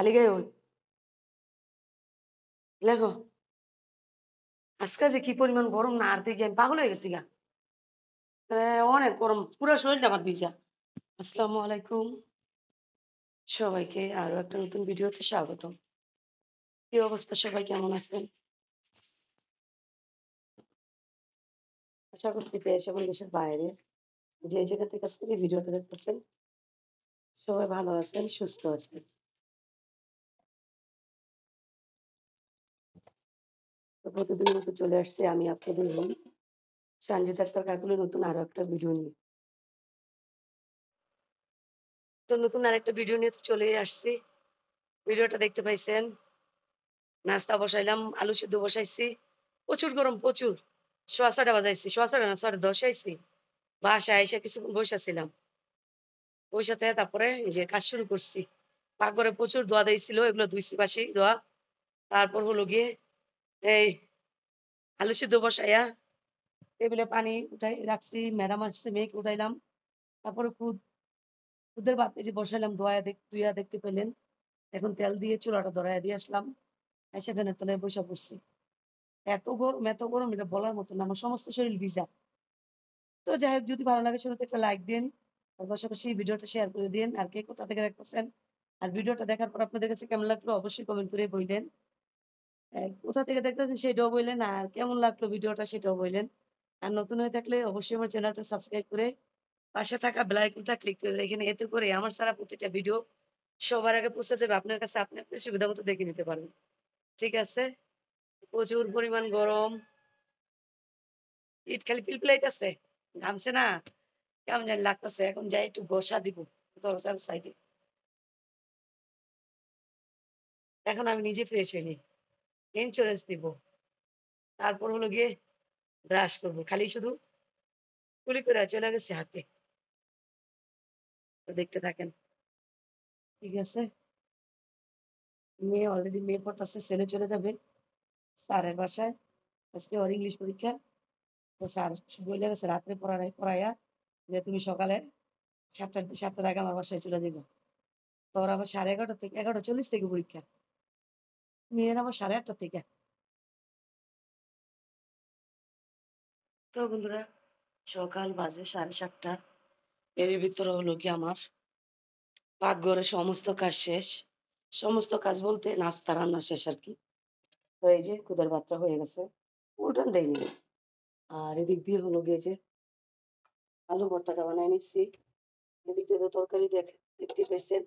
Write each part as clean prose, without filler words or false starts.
খালি গায়ে ওই লেখো আজকে যে কি পরিমাণ গরম না আর দেখি আমি পাগল হয়ে গেছি গা অনেক গরম পুরো শরীরটা আমার ভিজা। আসসালামু আলাইকুম সবাইকে আরো একটা নতুন ভিডিওতে স্বাগতম। কি অবস্থা, সবাই কেমন আছেন? আশা করছি দেশ এবং দেশের বাইরে যে যেখান থেকে আজকে এই ভিডিওটা দেখতেছেন সবাই ভালো আছেন, সুস্থ আছেন। তো প্রতিদিন মতো চলে আসছে আমি আপনাদের বোন সঞ্জিত আক্তার কাকুলি নতুন আরো একটা ভিডিও নিয়ে। তো নতুন আরেকটা ভিডিও নিয়ে তো চলে আসছি। ভিডিওটা দেখতে পাইছেন, নাস্তা বসাইলাম, আলু সিদ্ধ বসাইছি। প্রচুর গরম, প্রচুর। সোয়া ৬টা বাজাইছি, সোয়া ৬টা না ৬টা ১০ আইছি। বাসায় এসে কিছুক্ষণ বইসাছিলাম। বইসাতে তারপরে এই যে কাজ শুরু করছি। পাকঘরে প্রচুর ধোয়া দিয়েছিল, এগুলো ধুইছি বাসি ধোয়া। তারপর হলো গিয়ে এই আলু সিদ্ধ বসাইয়া টেবিলে পানি উঠাই রাখছি। ম্যাডাম আসছে, মেয়েকে উঠাইলাম। তারপরে খুদের ভাত এই যে বসাইলাম ধুইয়া দেখতে পেলেন। এখন তেল দিয়ে চুলাটা ধরাইয়া দিয়ে আসলাম। এসে ফ্যানের তলায় বইসা পড়ছি। এত গরম এটা বলার মতো না। আমার সমস্ত শরীর ভিজা। তো যাই হোক, যদি ভালো লাগে শুরুতে একটা লাইক দিন। তার পাশাপাশি ভিডিওটা শেয়ার করে দিন। আর কে কোথা থেকে দেখতেছেন আর ভিডিওটা দেখার পর আপনাদের কাছে কেমন লাগলো অবশ্যই কমেন্ট করে বললেন। কোথা থেকে দেখতেছেন সেটাও বললেন, আর কেমন লাগলো ভিডিওটা সেটাও বললেন। আর নতুন হয়ে থাকলে অবশ্যই আমার চ্যানেলটা সাবস্ক্রাইব করে পাশে থাকা বেল আইকনটা ক্লিক করে রেখে এতে করে আমার ছাড়া প্রতিটা ভিডিও সবার আগে পৌঁছে যাবে আপনার কাছে। আপনি আপনার সুবিধা মতো দেখে নিতে পারবেন। ঠিক আছে? প্রচুর পরিমাণ গরম। ইট খালি পিলপিলাইতেছে। ঘামছে না। কেমন জানি লাগতেছে। এখন যাই একটু বসা দিব দরজার সাইডে। এখন আমি নিজে ফ্রেশ হইনি। ইন্স্যুরেন্স দিব। তারপর হলো গিয়ে ব্রাশ করব। খালি শুধু কুলি করে চলে গেছি হাঁটতে। তো দেখতে থাকেন। ঠিক আছে? মেয়ে পড়তাছে, ছেলে চলে যাবে স্যারের বাসায়। আজকে ওর ইংলিশ পরীক্ষা। তো স্যার বইলে গেছে রাত্রে পড়াইয়া যে তুমি সকালে ৭টার আগে আমার বাসায় চলে যাবে। তো ওর আবার 11:30 থেকে 11:40 থেকে পরীক্ষা। মেয়ের আবার 8:30 থেকে। তো বন্ধুরা সকাল বাজে 7:30। এর ভিতরে হলো কি আমার পাকঘরে সমস্ত কাজ শেষ। সমস্ত কাজ বলতে নাস্তা রান্না শেষ আর কি। তো এই যে খুদের ভাতটা হয়ে গেছে, উঠান দেয়নি। আর এদিক দিয়ে হলো গিয়ে যে আলু ভর্তাটা বানায় নিচ্ছি। এদিক দিয়ে তো তরকারি দেখতে পেয়েছেন,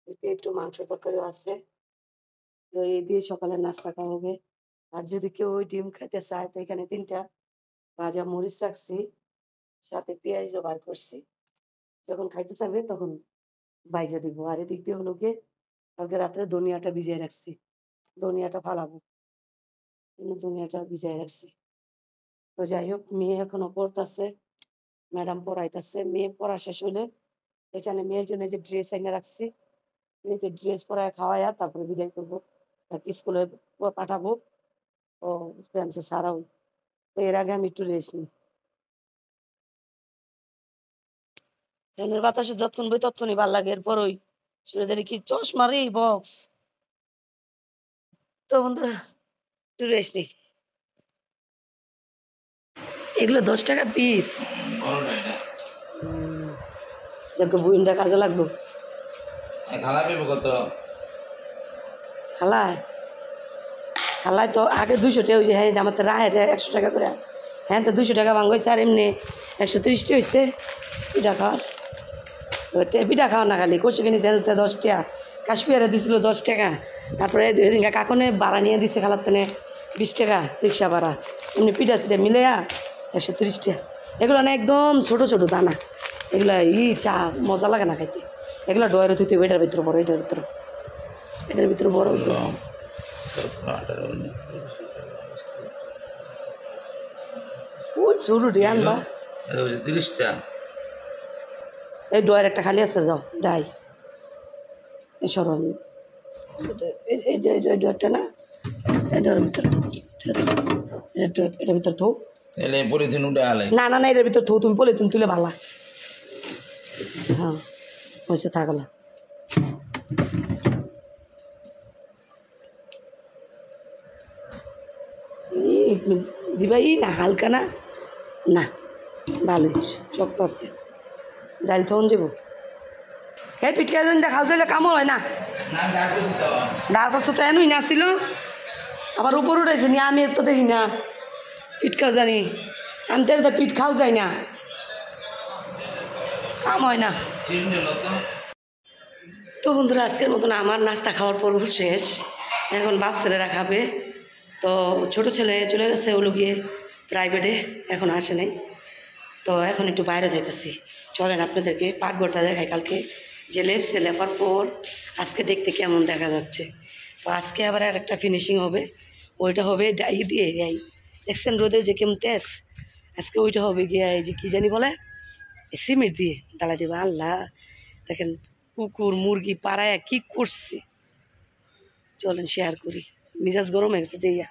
এতে একটু মাংস তরকারিও আছে। তো এই দিয়ে সকালের নাস্তা খাওয়া হবে। আর যদি কেউ ওই ডিম খেতে চায় তো এখানে 3টা ভাজা মরিচ রাখছি, সাথে পেঁয়াজও বার করছি। যখন খাইতে চাবে তখন ভাইজা দিব। আর এদিক দিয়ে হলো গিয়ে কালকে রাত্রে ধনিয়াটা ভিজিয়ে রাখছি, ধনিয়াটা ফালাবো, ধনিয়াটা ভিজিয়ে রাখছি। তো যাই হোক, মেয়ে এখনো পড়তাছে, ম্যাডাম পড়াইতেছে। মেয়ে পড়া শেষ হলে এখানে মেয়ের জন্য যে ড্রেস এনে রাখছি, মেয়েকে ড্রেস পরায় খাওয়াইয়া তারপরে বিদায় করবো, তাকে স্কুলে পাঠাবো। ও ফ্যান্সে সারাও। তো এর আগে আমি একটু রেস্ট নিই। ফ্যানের বাতাসে যতক্ষণ বই ততক্ষণই ভাল লাগে, এরপর ওই সুরেদের কি চশমারি বক্স। তো বন্ধুরা একটু রেস্ট নিই। এগুলো 10 টাকা পিস। দেখো বুইনটা কাজে লাগলো। কত হালায় হালায় তো আগে 200 টাকা হয়েছে। হ্যাঁ আমার তো রায় 100 টাকা করে। হ্যাঁ তো 200 টাকা ভাঙছে। আর এমনি 130 টা হয়েছে পিঠা খাওয়ার। পিঠা খাওয়া না খালি কষে কিনেছে 10 টাকা। কাশ্মীরে দিছিল 10 টাকা। তারপরে এদিনকে কাকনে ভাড়া নিয়ে দিচ্ছে খালার তেনে 20 টাকা রিক্সা ভাড়া। এমনি পিঠা চিঠা মিলেয়া 130 টাকা। এগুলো না একদম ছোট ছোট দানা। এগুলা চা মজা লাগে না খাইতে। এগুলো ডয়ের থইতে এটার ভিতরে বড়, এটার ভিতরে বড়। ছোটো ডিয়ান বা 30টা। এই ডয়ের একটা খালি আছে, যাও ডাই এই সর এই যে ডয়েরটা না, এটার ভিতরে এটার ভিতরে থো। না না না, এটার ভিতরে থো, তুমি বলে তুমি তুলে ভালা। হ্যাঁ হয়েছে থাকলা। দিবা না হালকা না না ভালো শক্ত আছে ডাইল তখন যাবো এই পিঠা যেন দেখাও যাইলে কামড় হয় না ডাল পাশে তো এনুই না ছিল আবার উপর উঠেছে নি আমি তো দেখি না পিঠ খাও জানি আমি তো পিঠ খাও যাই না কাম হয় না। তো বন্ধুরা আজকের মতন আমার নাস্তা খাওয়ার পর্ব শেষ। এখন বাপ ছেলেরা খাবে। তো ছোটো ছেলে চলে গেছে ওগুলো গিয়ে প্রাইভেটে, এখন আসে নাই। তো এখন একটু বাইরে যাইতেছি, চলেন আপনাদেরকে পাকঘরটা দেখাই। কালকে যে লেপসে লেপার পর আজকে দেখতে কেমন দেখা যাচ্ছে। তো আজকে আবার আর একটা ফিনিশিং হবে, ওইটা হবে ডাই দিয়ে। এই দেখছেন রোদের যে কেমন তেজ, আজকে ওইটা হবে গিয়ে এই যে কী জানি বলে সিমেন্ট দিয়ে ডালা দেবে। আল্লাহ দেখেন কুকুর মুরগি পাড়ায় কি করছে, চলেন শেয়ার করি। মিজাজ গরম হয়ে গেছে দিয়া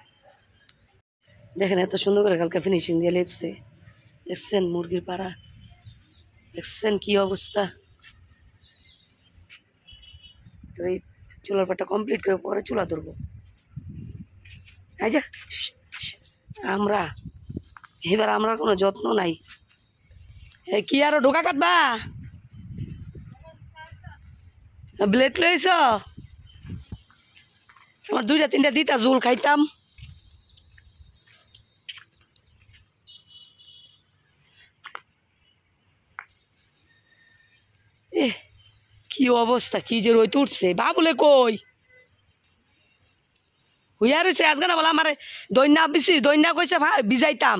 দেখেন এত সুন্দর করে কালকে ফিনিশিং দিয়ে লেপসে। দেখছেন মুরগির পাড়া, দেখছেন কি অবস্থা। তো এই চুলার পাটা কমপ্লিট করে পরে চুলা ধরবো। আচ্ছা আমরা এবার আমরা কোনো যত্ন নাই। কি আরো ঢোকা কাটবা ব্লেড লইছ? আমার 2-3টা দিতা ঝোল খাইতাম। কি অবস্থা, কি যে রইতে উঠছে। বাবুলে কই হুইয়া রয়েছে আজকে না বলে আমার দৈন্যা বেশি দৈন্যা কইছে ভিজাইতাম,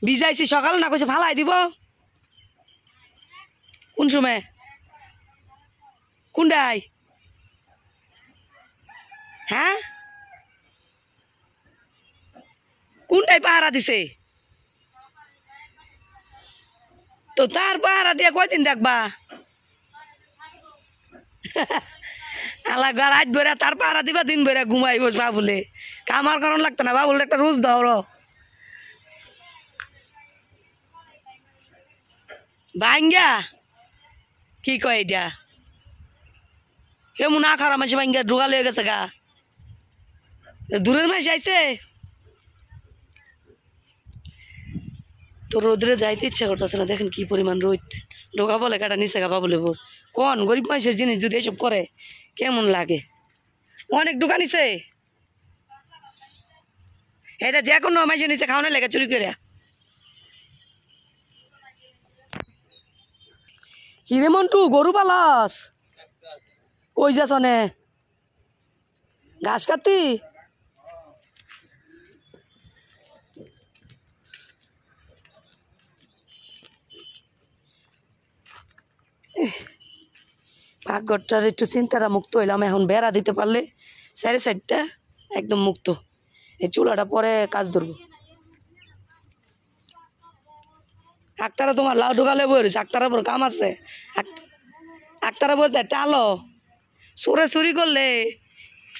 ভিজাইছি সকালে না কইছে ফালাই দিব। কোন সময় কোনটাই হ্যাঁ কোনটাই পাহারা দিছে? তো তার পাহারা দিয়ে কয়দিন রাখবা? আলাদা রাত ভরে তার পাহারা দিবা, দিন ভরে ঘুমাই বস। বাবুলে কামার কারণ লাগতো না, বাবুলে একটা রোজ দাও ভাঙ্গা। কি কয় এটা কেমন না খারাপ মাসে ভাঙ্গা ঢোকা লয়ে গেছে গা, দূরের মাসে আইছে। তো রোদ্রে যাইতে ইচ্ছা করতেছে না, দেখেন কি পরিমাণ রোদ। ঢোকা বলে কাটা নিচে গা বাবুলে কোন গরিব মানুষের জিনিস যদি এসব করে কেমন লাগে। অনেক দোকান নিছে এটা যে কোনো মাসে নিচে খাওয়ানো লেগে চুরি করে। হিরে মন্টু গরু পালাস কই যাস নে ঘাস কাটতি? পাকঘরটার একটু চিন্তাটা মুক্ত হইলাম। এখন বেড়া দিতে পারলে সাইডে সাইডটা একদম মুক্ত। এই চুলাটা পরে কাজ ধরবো। আক্তারা তোমার লাউ ঢোকালে বই রয়েছে, আক্তারা পর কাম আছে। আক্তারা বলতে টালো চোরে চুরি করলে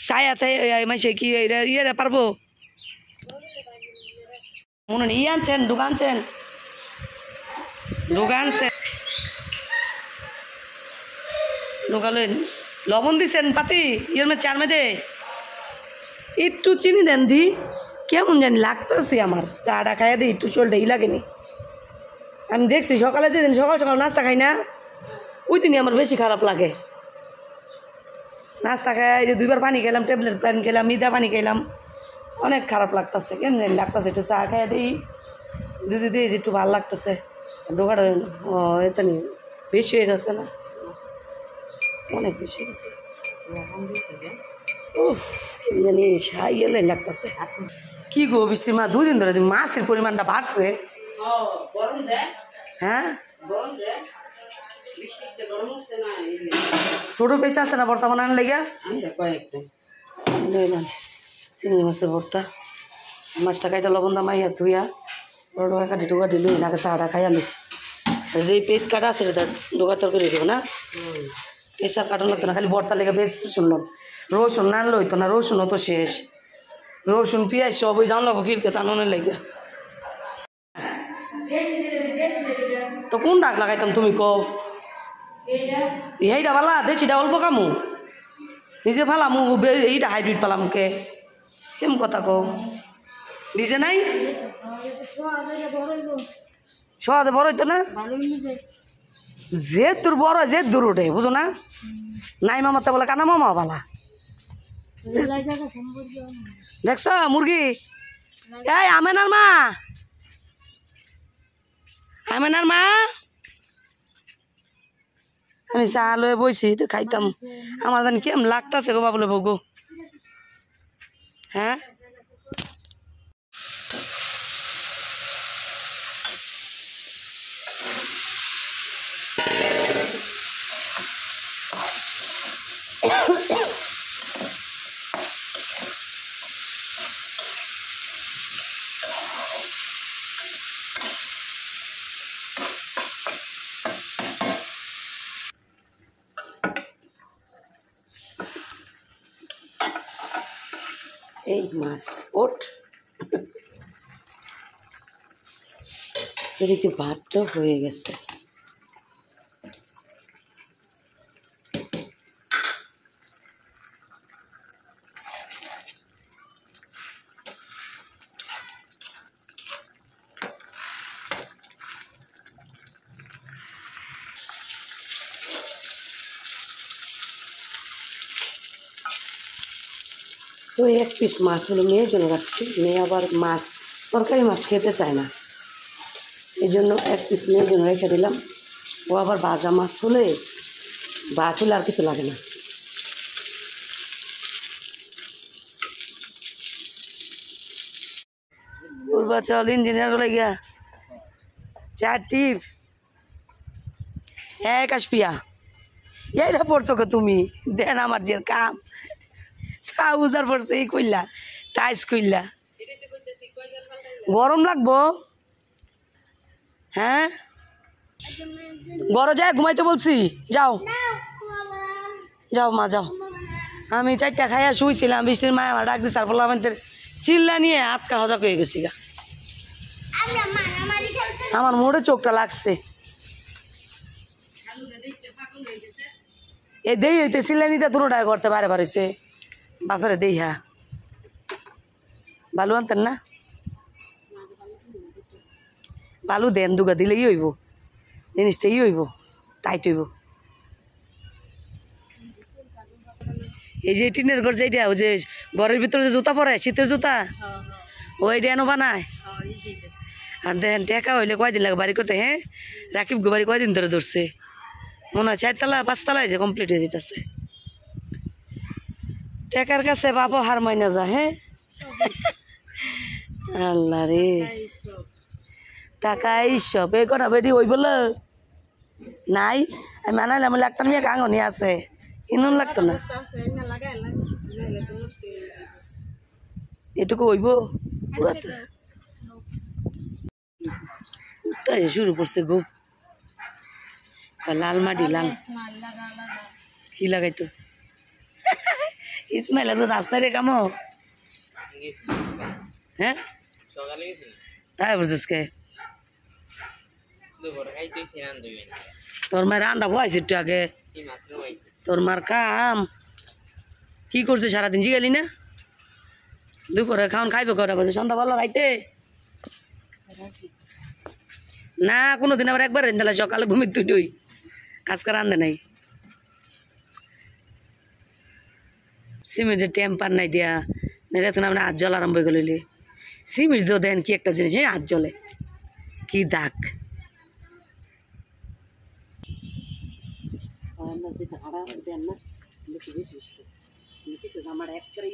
ছায়াতে মাসে কি ইয়ে পারবো মনে নেই। আনছেন ঢুকানছেন ঢুকানছেন ঢুকালেন লবণ দিছেন পাতি ইয়ের মধ্যে চার মেদে একটু চিনি দেন দি কেমন জানি লাগতেছে। আমার চাটা খাইয়া দিই একটু চলটা ই লাগেনি। আমি দেখছি সকালে যেদিন সকাল সকাল নাস্তা খাই না ওই দিনই আমার বেশি খারাপ লাগে। নাস্তা খাই যে 2বার পানি খেলাম, ট্যাবলেট পানি খেলাম, মিদা পানি খেলাম, অনেক খারাপ লাগতেছে। কেমন জানি লাগতেছে। একটু চা খাইয়া দিই যদি দিই একটু ভালো লাগতেছে। ঢোকাটা এটা নিয়ে বেশি হয়ে গেছে না, অনেক বেশি হয়ে গেছে। উফ জানি সাই এলে লাগতেছে। কি গো বৃষ্টির মা 2 দিন ধরে মাছের পরিমাণটা বাড়ছে। হ্যাঁ ছোট পেঁচা আছে না ভর্তা বানানোর লেগে? চিংড়ি মাছের ভর্তা, মাছটা কাইটা লবণ দামাইয়া ধুইয়া ঢোকা কাটি ঢোকা দিলু নাকে চাটা খাইয়ালু। যে পেঁচ কাটা আছে তার ঢোকার তরকারি হয়েছে না, পেঁচ আর কাটন লাগতো না, খালি ভর্তা লেগে পেঁচ শুনলাম। রসুন না আনলে হইতো না, রসুন তো শেষ। রসুন পেঁয়াজ সব ওই জানলো খিরকে টানোনের লেগে। তো কোন ডাক লাগাইতাম তুমি কও? এইটা পালা দেশিটা অল্প কামু নিজে ফালামু, এইটা হাইব্রিড পালামকে কেমন কথা কও? ভিজে নাই সহজে বড় হইতো না যে তোর বড় যে দূর উঠে বুঝো না নাই মামাতে বলে কানা মামা বালা দেখছ মুরগি এই আমেনার মা আমেনার মা আমি চা লয়ে বইছি তো খাইতাম আমার জানি কেমন লাগতাছে গো বাবুলে বউ হ্যাঁ এই মাছ ওঠ এদিকে ভাতটা হয়ে গেছে তো এক পিস মাছ হলো মেয়ের জন্য রাখছি মেয়ে আবার মাছ তরকারি মাছ খেতে চায় না এই জন্য এক পিস মেয়ের জন্য রেখে দিলাম ও আবার ভাজা মাছ হলে ভাত হলে আর কিছু লাগে না উর্বা চল ইঞ্জিনিয়ার হলে গিয়া চার টিপ এক আসপিয়া এইটা পড়ছো গো তুমি দেন আমার যে কাম ট্রাউজার পড়ছে এই কইলা টাইস কইলা গরম লাগবো হ্যাঁ গরম যায় ঘুমাইতে বলছি যাও যাও মা যাও আমি 4টা খাইয়া শুইছিলাম বৃষ্টির মায় আমার ডাক দিছে আর বললাম আমাদের চিল্লা নিয়ে হাতকা হজা হয়ে গেছি গা আমার মোড়ে চোখটা লাগছে এ দেই হইতে চিল্লা নিতে দুটায় করতে বারে বাড়িছে বাপরে দেই হ্যাঁ বালু আনতেন না বালু দেন দুগা দিলেই হইব জিনিসটাই হইব টাইট হইব এই যে টিনের ঘর যেটা ওই যে ঘরের ভিতরে যে জুতা পরে শীতের জুতা ওই ডেনও বানায় আর দেখেন টেকা হইলে কয়দিন লাগে বাড়ি করতে হ্যাঁ রাকিব গো বাড়ি কয়দিন ধরে ধরছে মনে হয় 4তলা 5তলায় যে কমপ্লিট হয়ে যেতেছে টেকার কাছে বাপও হার মাইনা যা হ্যাঁ আল্লাহ রে টাকাই সব এই কটা বেটি ওই বলে নাই আমি আনাইলে আমি লাগতাম মেয়ে কাঙনি আছে ইনুন লাগতো না এটুকু হইব তাই শুরু করছে গো লাল মাটি লাল কি লাগাইতো ইসমাইল তো রাস্তায় রে কামো হ্যাঁ তাই বলছিস কে তোর মায়ের রান্দা বয়স একটু আগে তোর মার কাম কি করছে সারাদিন জিগালি না দুপুরে খাওয়ান খাইবে করে বলছে সন্ধ্যাবেলা রাইতে না কোনোদিন আবার একবার রেন্দালে সকালে ঘুমিয়ে তুই আজকে রান্ধে নাই সিমেন্টের টেম্পার নাই দিয়া দেখুন আমরা হাত জল আরম্ভ করে গেলে সিমেন্ট তো দেন কি একটা জিনিস হ্যাঁ হাত জলে কি দাগ দেন না বেশি বেশি আমার এক করে